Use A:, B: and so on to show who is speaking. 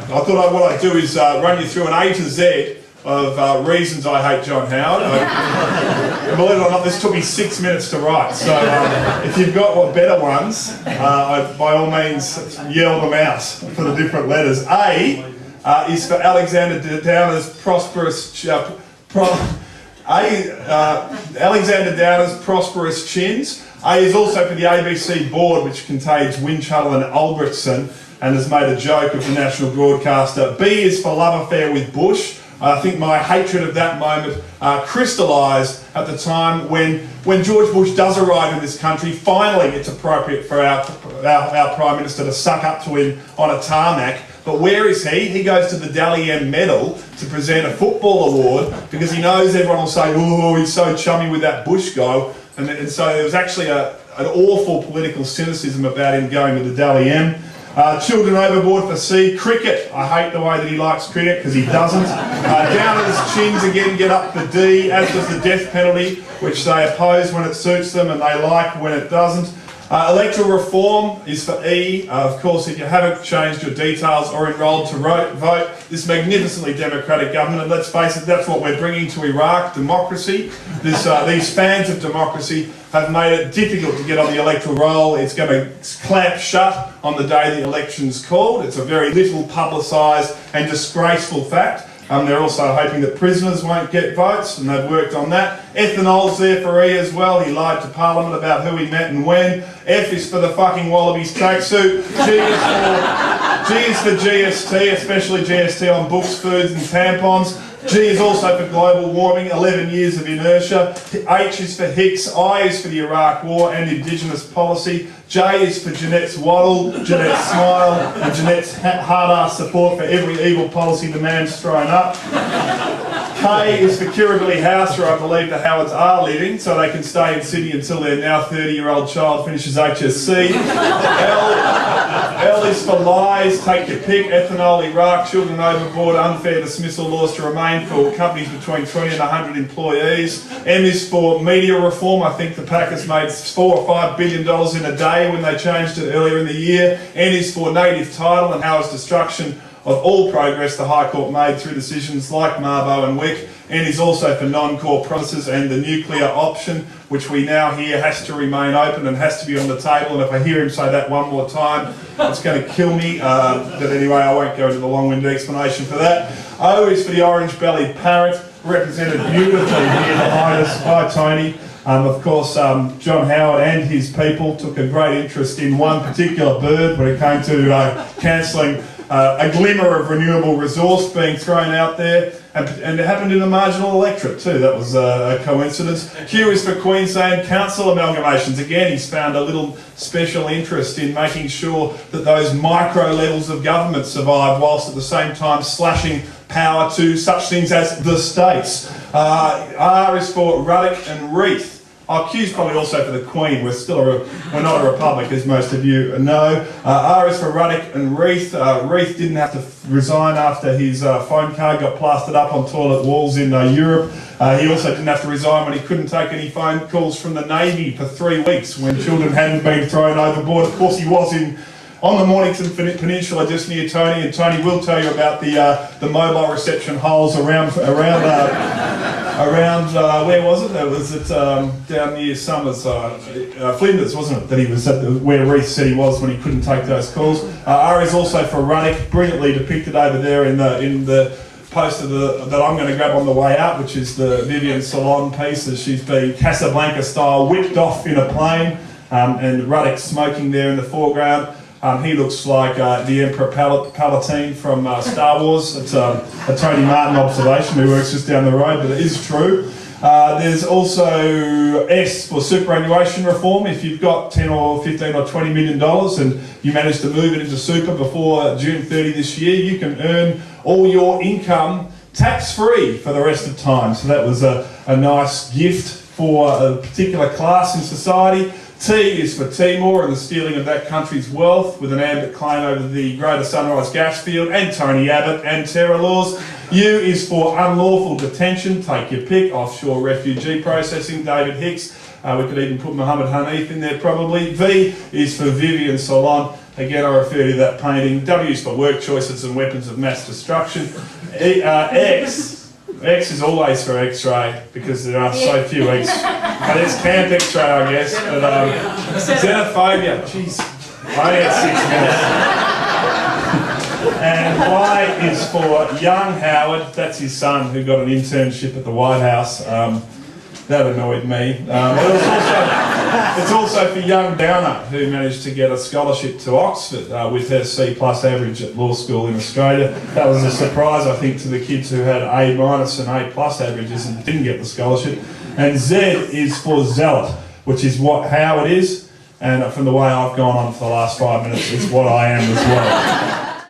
A: I thought what I'd do is run you through an A to Z of reasons I hate John Howard. And believe it or not, this took me 6 minutes to write. So if you've got better ones, by all means yell them out for the different letters. A is for Alexander Downer's Alexander Downer's prosperous chins. A is also for the ABC board, which contains Winchuttle and Albrechtsen, and has made a joke of the national broadcaster. B is for love affair with Bush. I think my hatred of that moment crystallised at the time when George Bush does arrive in this country. Finally, it's appropriate for our Prime Minister to suck up to him on a tarmac. But where is he? He goes to the Dally M Medal to present a football award because he knows everyone will say, oh, he's so chummy with that Bush guy. And so there was actually an awful political cynicism about him going to the Dally M. Children overboard for C. Cricket. I hate the way that he likes cricket because he doesn't. Downers' chins again get up for D, as does the death penalty, which they oppose when it suits them and they like when it doesn't. Electoral reform is for E. Of course, if you haven't changed your details or enrolled to vote, this magnificently democratic government, and let's face it, that's what we're bringing to Iraq, democracy. These fans of democracy have made it difficult to get on the electoral roll. It's going to clamp shut on the day the election's called. It's a very little publicised and disgraceful fact. They're also hoping that prisoners won't get votes, and they've worked on that. Ethanol's there for E as well. He lied to Parliament about who he met and when. F is for the fucking Wallabies tracksuit. G is for GST, especially GST on books, foods and tampons. G is also for global warming, 11 years of inertia. H is for Hicks, I is for the Iraq War and Indigenous policy. J is for Jeanette's waddle, Jeanette's smile, and Jeanette's hard-ass support for every evil policy the man's thrown up. K is for Kirribilli House, where I believe the Howards are living, so they can stay in Sydney until their now 30-year-old child finishes HSC. L is for lies, take your pick, ethanol, Iraq, children overboard, unfair dismissal laws to remain for companies between 20 and 100 employees. M is for media reform. I think the Packers made $4 or $5 billion in a day when they changed it earlier in the year. N is for native title and Howard's destruction of all progress the High Court made through decisions like Mabo and Wick. N is also for non-core promises and the nuclear option, which we now hear has to remain open and has to be on the table. And if I hear him say that one more time, it's going to kill me. But anyway, I won't go into the long-winded explanation for that. O is for the orange-bellied parrot, represented beautifully here behind us by Tony. Of course, John Howard and his people took a great interest in one particular bird when it came to cancelling a glimmer of renewable resource being thrown out there, and it happened in the marginal electorate too. That was a coincidence. Q is for Queensland Council amalgamations. Again, he's found a little special interest in making sure that those micro levels of government survive, whilst at the same time slashing power to such things as the states. R is for Ruddock and Reith. Q is probably also for the Queen. We're not a republic, as most of you know. R is for Ruddock and Reith. Reith didn't have to resign after his phone card got plastered up on toilet walls in Europe. He also didn't have to resign when he couldn't take any phone calls from the Navy for 3 weeks when children hadn't been thrown overboard. Of course, he was on the Mornington Peninsula just near Tony, and Tony will tell you about the mobile reception holes around where was it? It was down near Summers, Flinders, wasn't it? That he was at where Reith said he was when he couldn't take those calls. R is also for Ruddock, brilliantly depicted over there in the poster that I'm going to grab on the way out, which is the Vivian Salon piece, as she's being Casablanca style whipped off in a plane, and Ruddock smoking there in the foreground. He looks like the Emperor Palatine from Star Wars. It's a Tony Martin observation, who works just down the road, but it is true. There's also S for superannuation reform. If you've got 10 or 15 or $20 million and you manage to move it into super before June 30 this year, you can earn all your income tax-free for the rest of time. So that was a nice gift for a particular class in society. T is for Timor and the stealing of that country's wealth, with an ambit claim over the Greater Sunrise gas field and Tony Abbott and terror laws. U is for unlawful detention, take your pick, offshore refugee processing, David Hicks. We could even put Mohammed Hanif in there probably. V is for Vivian Solon, Again, I refer to that painting. W is for work choices and weapons of mass destruction. X is always for X-ray because there are so few X. But it's Camp X-ray, I guess. But Xenophobia, jeez, I only had 6 minutes. And Y is for young Howard. That's his son who got an internship at the White House. That annoyed me. It's also for young Downer, who managed to get a scholarship to Oxford with her C+ average at law school in Australia. That was a surprise, I think, to the kids who had A- and A+ averages and didn't get the scholarship. And Z is for zealot, which is what Howard is. And from the way I've gone on for the last 5 minutes, it's what I am as well.